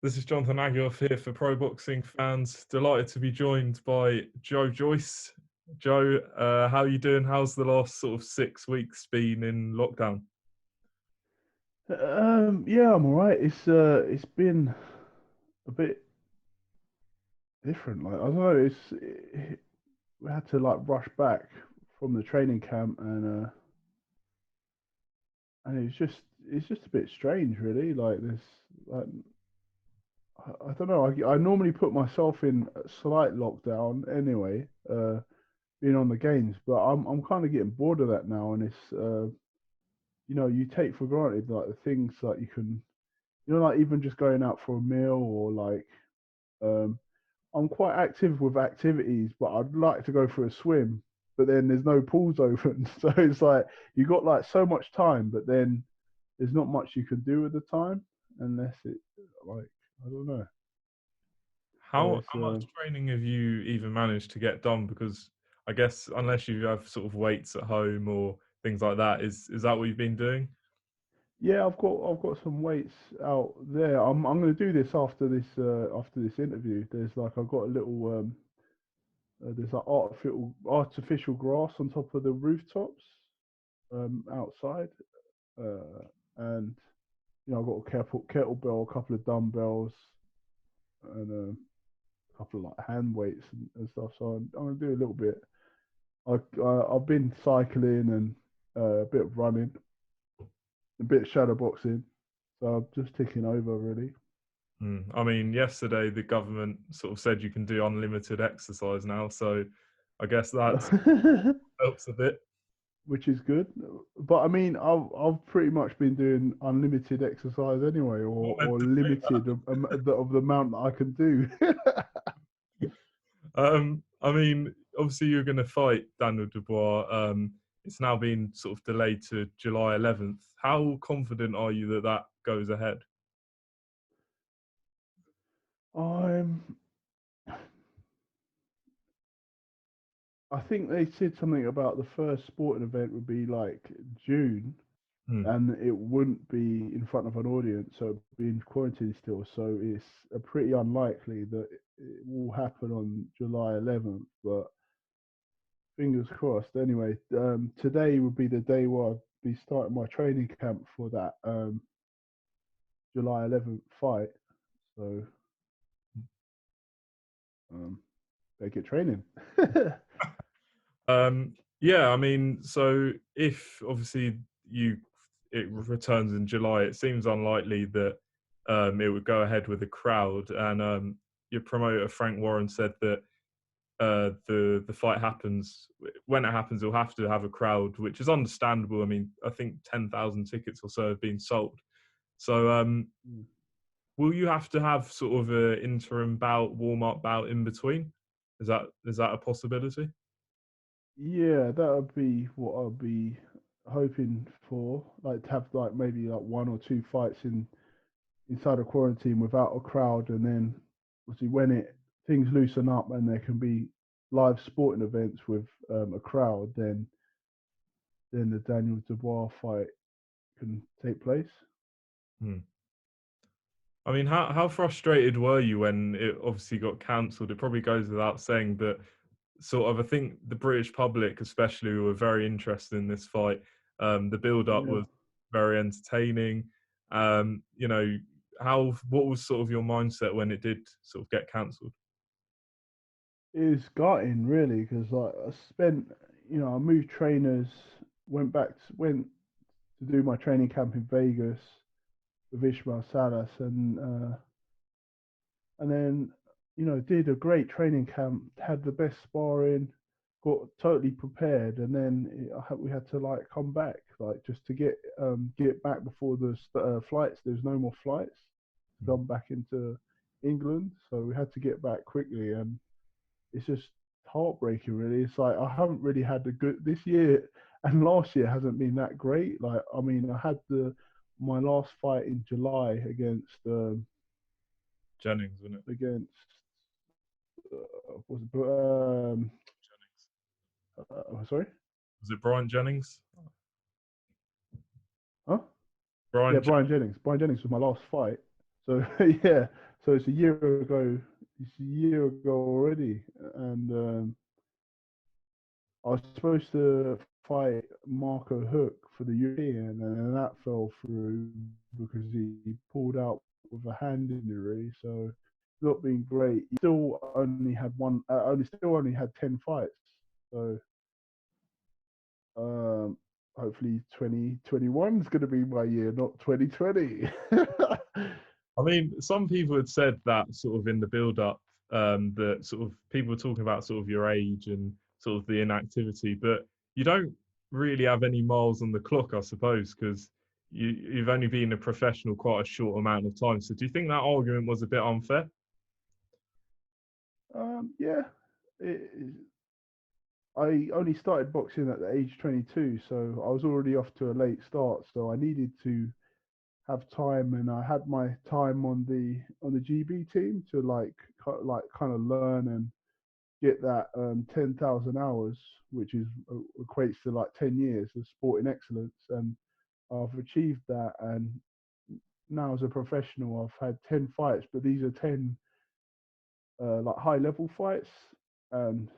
This is Jonathan Aguilar here for Pro Boxing Fans. Delighted to be joined by Joyce. Joe, how are you doing? How's the last sort of 6 weeks been in lockdown? Yeah, I'm all right. It's been a bit different. Like I don't know, we had to like rush back from the training camp, and it's just a bit strange, really. Like this, like I don't know. I normally put myself in a slight lockdown anyway, being on the games, but I'm kind of getting bored of that now, and you take for granted like the things like like even just going out for a meal or like um I'm quite active with activities, but I'd like to go for a swim, but then there's no pools open. So it's like you got like so much time, but then there's not much you can do with the time unless it like I don't know. So How much training have you even managed to get done? Because I guess unless you have sort of weights at home or things like that, is that what you've been doing? yeah, I've got some weights out there. I'm going to do this after this interview. I've got a little there's like artificial grass on top of the rooftops outside, uh, and I've got a kettlebell, a couple of dumbbells, and a couple of like hand weights and stuff. So I'm gonna do a little bit. I've been cycling and a bit of running, a bit of shadow boxing. So I'm just ticking over really. I mean, yesterday the government sort of said you can do unlimited exercise now, so I guess that helps a bit. Which is good. But I mean, I've pretty much been doing unlimited exercise anyway, Not meant or to say limited of the amount that I can do. that. I mean, obviously you're going to fight Daniel Dubois. It's now been sort of delayed to July 11th. How confident are you that that goes ahead? I'm. I think they said something about the first sporting event would be like June, Hmm. and it wouldn't be in front of an audience, so it'd be in quarantine still. So it's pretty unlikely that it will happen on July 11th. But fingers crossed. Anyway, today would be the day where I'd be starting my training camp for that July 11th fight. So um, they get training. Yeah, I mean, so if obviously you it returns in July, it seems unlikely that it would go ahead with a crowd. And your promoter Frank Warren said that the fight happens when it happens, it'll have to have a crowd, which is understandable. I mean, I think 10,000 tickets or so have been sold. So will you have to have sort of an interim bout, warm up bout in between? Is that a possibility? Yeah, that would be what I'd be hoping for. Like to have like maybe like one or two fights inside of quarantine without a crowd, and then obviously when it things loosen up and there can be live sporting events with a crowd, then the Daniel Dubois fight can take place. Hmm. I mean, how frustrated were you when it obviously got cancelled? It probably goes without saying, but sort of, I think the British public, especially, were very interested in this fight. The build-up Yeah, was very entertaining. You know, what was sort of your mindset when it did sort of get cancelled? it's gutting really because like I moved trainers, went to do my training camp in Vegas with Ishmael Salas, and then did a great training camp, had the best sparring, got totally prepared, and then we had to like come back like just to get back before the flights. There's no more flights to come back into England, so we had to get back quickly, and it's just heartbreaking really. It's like I haven't really had a good this year, and last year hasn't been that great. Like I mean, I had the my last fight in July Jennings, wasn't it? against was it, Jennings. sorry, Was it Brian Jennings? huh? Yeah, Brian Brian Jennings. Jennings. Brian Jennings was my last fight. So yeah, So it's a year ago. It's a year ago already, and I was supposed to fight Marco Hook for the European, and then that fell through because he pulled out with a hand injury. So not been great. He still only had one. Only had 10 fights. So um, hopefully 2021 is going to be my year, not 2020. I mean, some people had said that sort of in the build up, that sort of people were talking about sort of your age and sort of the inactivity, but you don't really have any miles on the clock, I suppose, because you've only been a professional quite a short amount of time. So do you think that argument was a bit unfair? Yeah, it, I only started boxing at the age 22, so I was already off to a late start. So I needed to have time, and I had my time on the GB team to kind of learn and get that 10,000 hours, which is equates to like 10 years of sporting excellence, and I've achieved that. And now as a professional, I've had 10 fights, but these are 10 like high level fights, and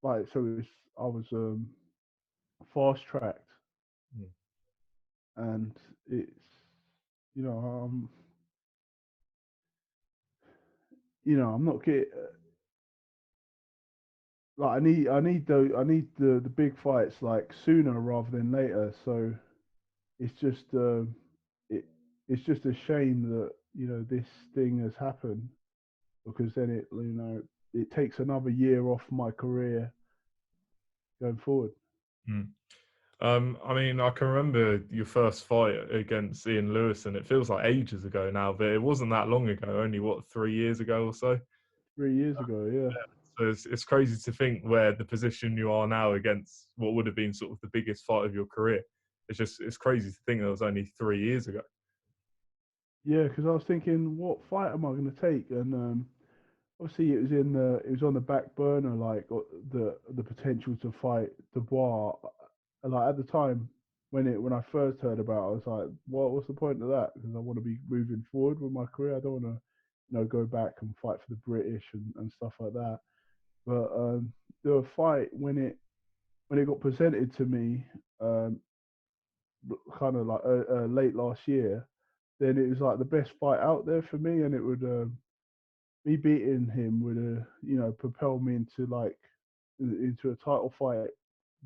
like so it was, I was fast tracked, Mm. and it's you know I'm not getting like I need the big fights like sooner rather than later. So it's just it it's just a shame that this thing has happened, because then it takes another year off my career going forward. Mm. I mean, I can remember your first fight against Ian Lewis, and it feels like ages ago now, but it wasn't that long ago. Only what, 3 years ago or so. 3 years ago, yeah. So it's crazy to think where the position you are now against what would have been sort of the biggest fight of your career. It's crazy to think that was only 3 years ago. Yeah, because I was thinking, what fight am I going to take? And obviously, it was on the back burner, like the potential to fight Dubois. Like at the time when I first heard about it, I was like, what's the point of that? Because I want to be moving forward with my career. I don't want to, go back and fight for the British and stuff like that. But the fight when it got presented to me, um, kind of like late last year, then it was like the best fight out there for me, and it would me beating him would propel me into into a title fight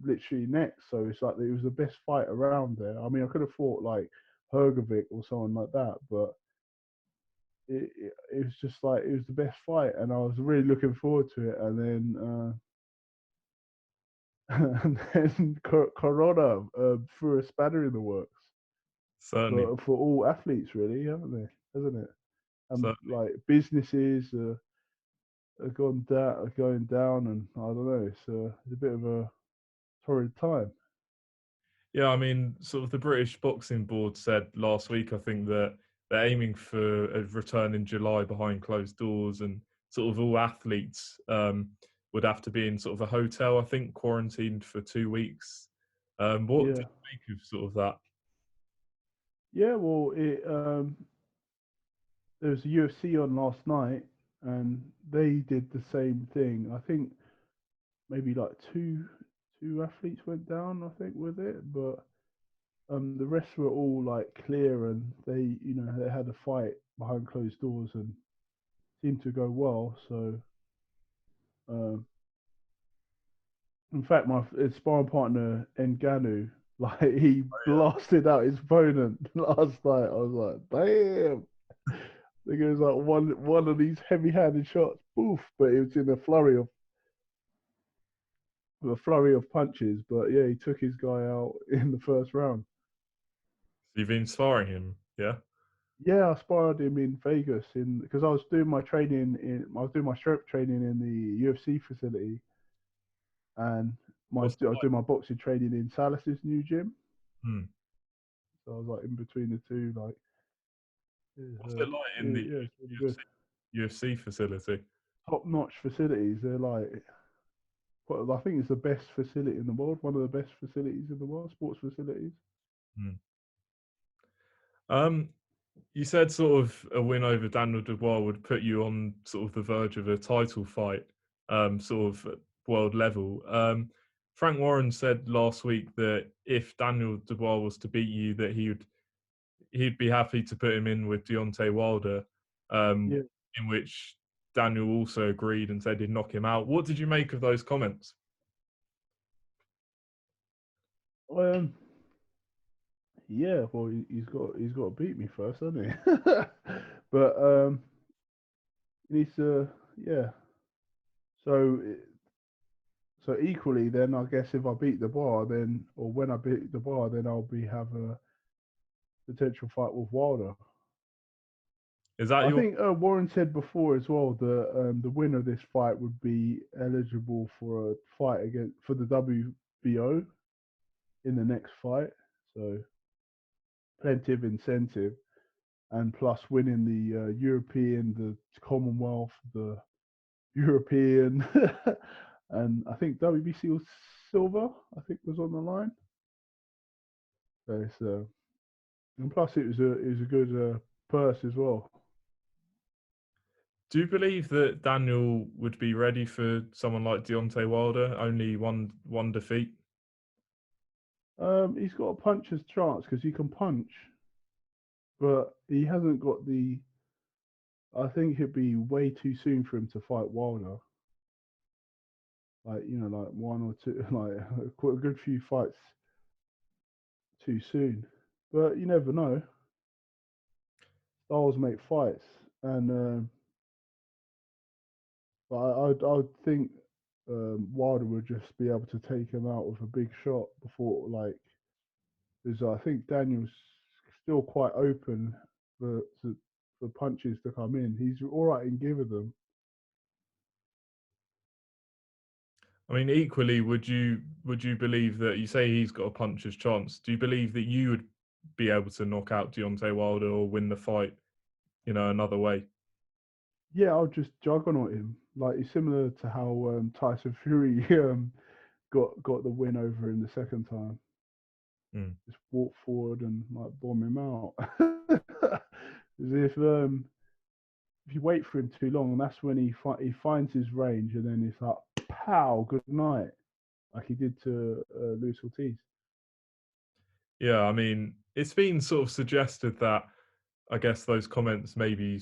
literally next. So it's like it was the best fight around there. I mean, I could have fought like Hergovic or someone like that, but it was just like it was the best fight, and I was really looking forward to it. And then and then Corona threw a spanner in the works Certainly, for all athletes, really, haven't they? Hasn't it? And certainly. like businesses are going down, and I don't know. It's a bit of a torrid time. Yeah, I mean, sort of the British Boxing Board said last week, I think, that they're aiming for a return in July behind closed doors, and sort of all athletes would have to be in sort of a hotel, I think, quarantined for 2 weeks. What do Yeah, you make of sort of that? yeah. Well, it there was a UFC on last night, and they did the same thing. I think maybe like two athletes went down. I think with it, but the rest were all like clear, and they had a fight behind closed doors and seemed to go well. So um, in fact, my sparring partner Ngannou, like he blasted out his opponent last night. I was like, damn. There goes like one of these heavy-handed shots, poof! But it was in a flurry of punches. But yeah, he took his guy out in the first round. So you've been sparring him, yeah? Yeah, I sparred him in Vegas in because I was doing my strength training in the UFC facility, and What's I do my boxing training in Salas's new gym. hmm, So I was like in between the two, like what's it like in the yeah, it's really good. UFC facility? Top notch facilities. They're like, well, I think it's the best facility in the world. One of the best facilities in the world, sports facilities. Hmm. Um, You said sort of a win over Daniel Dubois would put you on sort of the verge of a title fight, sort of at world level. Frank Warren said last week that if Daniel Dubois was to beat you, that he'd be happy to put him in with Deontay Wilder, um, Yeah. in which Daniel also agreed and said he'd knock him out. What did you make of those comments? Um, yeah, well, he's got to beat me first, hasn't he? But he needs to, yeah. So so equally, then I guess if I beat the bar, then or when I beat the bar, then I'll be have a potential fight with Wilder. Is that I your think Warren said before as well that the winner of this fight would be eligible for a fight against for the WBO in the next fight. So plenty of incentive, and plus winning the European, the Commonwealth, the European, and I think WBC was silver. I think was on the line. So it's, and plus it was a good purse as well. Do you believe that Daniel would be ready for someone like Deontay Wilder? Only one defeat. He's got a puncher's chance because he can punch, but he hasn't got the. I think it'd be way too soon for him to fight Wilder. Like like one or two, like quite a good few fights too soon. But you never know. Styles make fights, and but I'd think Wilder would just be able to take him out with a big shot before, like, because I think Daniel's still quite open for for punches to come in. He's all right in giving them. I mean, equally, would you believe that you say he's got a puncher's chance? Do you believe that you would be able to knock out Deontay Wilder or win the fight, another way? Yeah, I'll just juggernaut him. Like it's similar to how Tyson Fury got the win over him the second time. Mm. Just walk forward and like bomb him out. As if you wait for him too long, and that's when he finds his range, and then it's like pow, good night, like he did to Luis Ortiz. Yeah, I mean, it's been sort of suggested that I guess those comments maybe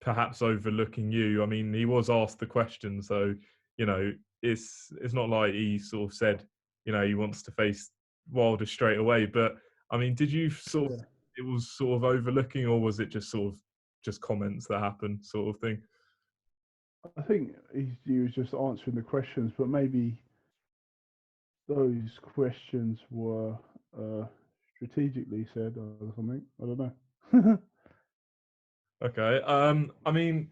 perhaps overlooking you. I mean, he was asked the question, so you know, it's not like he sort of said, he wants to face Wilder straight away. But I mean, did you sort of Yeah, it was sort of overlooking, or was it just sort of just comments that happened, sort of thing? I think he was just answering the questions, but maybe those questions were uh, strategically said or something. I don't know. Okay. I mean,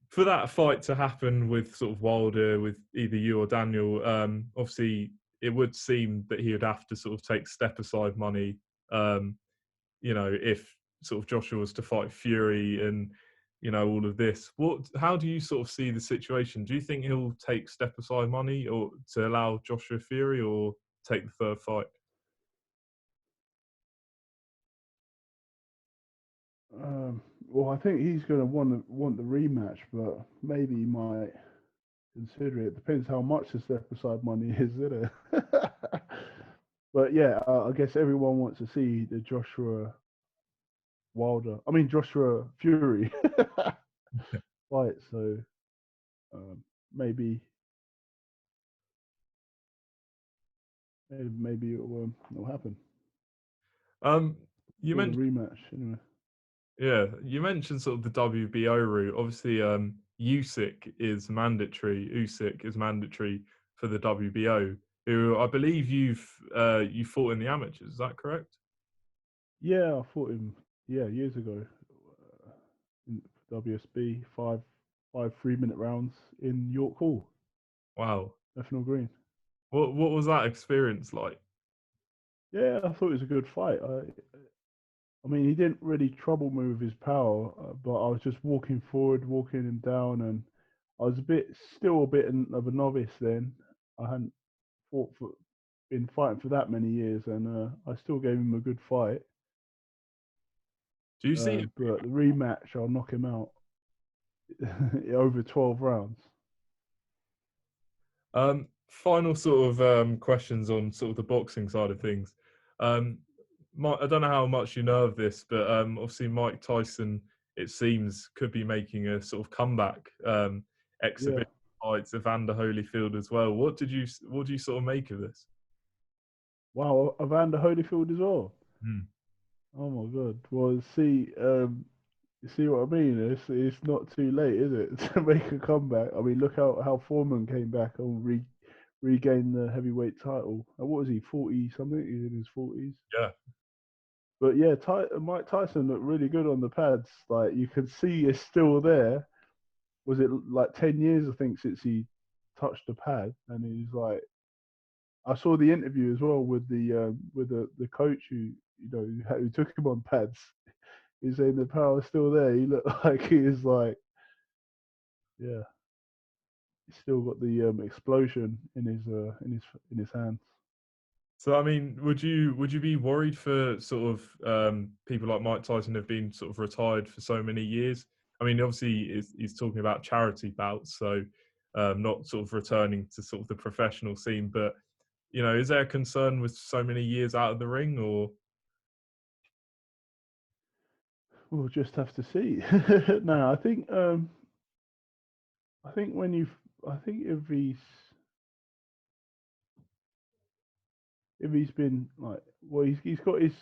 for that fight to happen with sort of Wilder, with either you or Daniel, obviously it would seem that he would have to sort of take step aside money. Um, if sort of Joshua was to fight Fury and all of this, how do you sort of see the situation? Do you think he'll take step aside money or to allow Joshua Fury, or take the third fight? Well, I think he's going to want the rematch, but maybe he might consider it. Depends how much the step aside money is, isn't it? But yeah, I guess everyone wants to see the Joshua Fury fight. So um, maybe, maybe it'll happen Um, you for the mentioned rematch anyway. Yeah, you mentioned sort of the WBO route. Obviously, Usyk is mandatory for the WBO. Who I believe you fought in the amateurs. Is that correct? Yeah, I fought him. Yeah, years ago. In WSB 3 minute rounds in York Hall, Wow. Bethnal Green. What was that experience like? Yeah, I thought it was a good fight. I mean, he didn't really trouble me with his power, but I was just walking forward, walking him down, and I was still a bit of a novice then. I hadn't been fighting for that many years, and I still gave him a good fight. Do you see? But the rematch, I'll knock him out over 12 rounds. Final sort of questions on sort of the boxing side of things. Um, I don't know how much you know of this, but obviously Mike Tyson, it seems, could be making a sort of comeback Yeah. exhibition fights. Evander Holyfield as well. What do you sort of make of this? Wow, Evander Holyfield as well. Hmm. Oh my God. Well, see, you see what I mean? It's not too late, is it, to make a comeback? I mean, look how Foreman came back and regained the heavyweight title. And what was he, 40 something? He's in his 40s. Yeah. But yeah, Mike Tyson looked really good on the pads. Like you can see it's still there. Was it like 10 years, I think, since he touched the pad? And he's like, I saw the interview as well with the coach who took him on pads. He's saying the power's still there. He looked like he is like, yeah, he's still got the explosion in his hands. So I mean, would you be worried for sort of people like Mike Tyson have been sort of retired for so many years? I mean, obviously he's talking about charity bouts, so not sort of returning to sort of the professional scene. But is there a concern with so many years out of the ring, or We'll just have to see. No, I think when you I think if he's been like, well, he's got his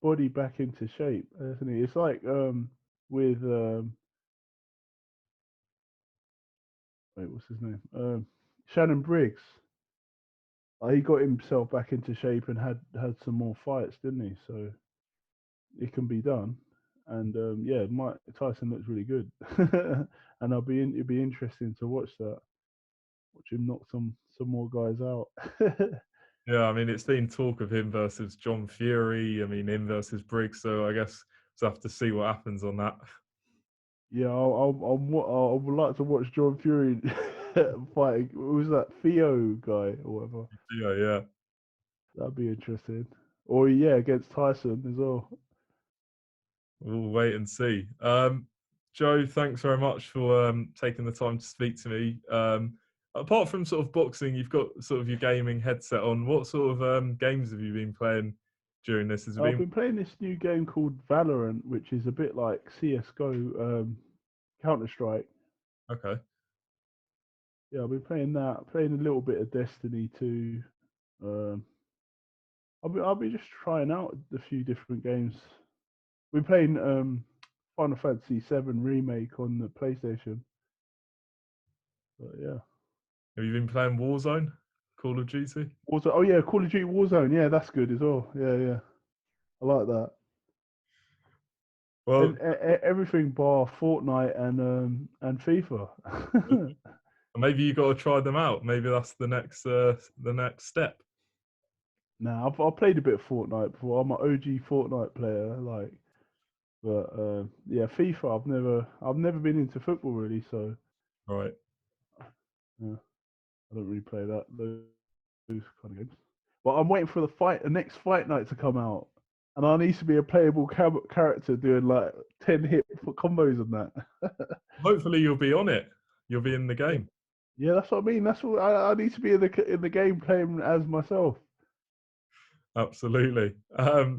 body back into shape, hasn't he? It's like with wait, what's his name? Shannon Briggs. He got himself back into shape and had some more fights, didn't he? So it can be done. And yeah, Mike Tyson looks really good, and it'd be interesting to watch that. Watch him knock some more guys out. yeah? I mean, it's been talk of him versus John Fury. I mean, him versus Briggs. So I guess we'll have to see what happens on that. Yeah, I would like to watch John Fury fighting. Who was that Theo guy or whatever? Yeah, yeah. That'd be interesting. Or yeah, against Tyson as well. We'll wait and see. Joe, thanks very much for taking the time to speak to me. Apart from sort of boxing, you've got sort of your gaming headset on. What sort of games have you been playing during this? Has it I've been been playing this new game called Valorant, which is a bit like CS:GO, Counter Strike. okay? Yeah, I've been playing that. Playing a little bit of Destiny too. Um, I'll be just trying out a few different games. We're playing Final Fantasy VII remake on the PlayStation. But yeah. Have you been playing Warzone, Call of Duty? Warzone. Oh yeah, Call of Duty Warzone. Yeah, that's good as well. Yeah, yeah. I like that. And Well, everything bar Fortnite and FIFA. maybe you got to try them out. Maybe that's the next step. Nah, I've played a bit of Fortnite before. I'm an OG Fortnite player, like, but yeah, FIFA. I've never been into football really, so Right. yeah, I don't really play those kind of games. But I'm waiting for the next fight night to come out, and I need to be a playable character doing like 10 hit combos and that. Hopefully, you'll be on it. You'll be in the game. Yeah, that's what I mean. That's what I need to be in the game playing as myself. Absolutely.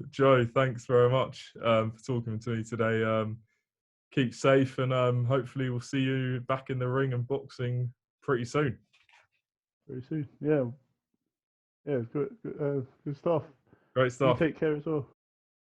Joe, thanks very much for talking to me today. Keep safe, and hopefully we'll see you back in the ring and boxing pretty soon. Very soon. Yeah, yeah, good stuff. Great You stuff. take care as well.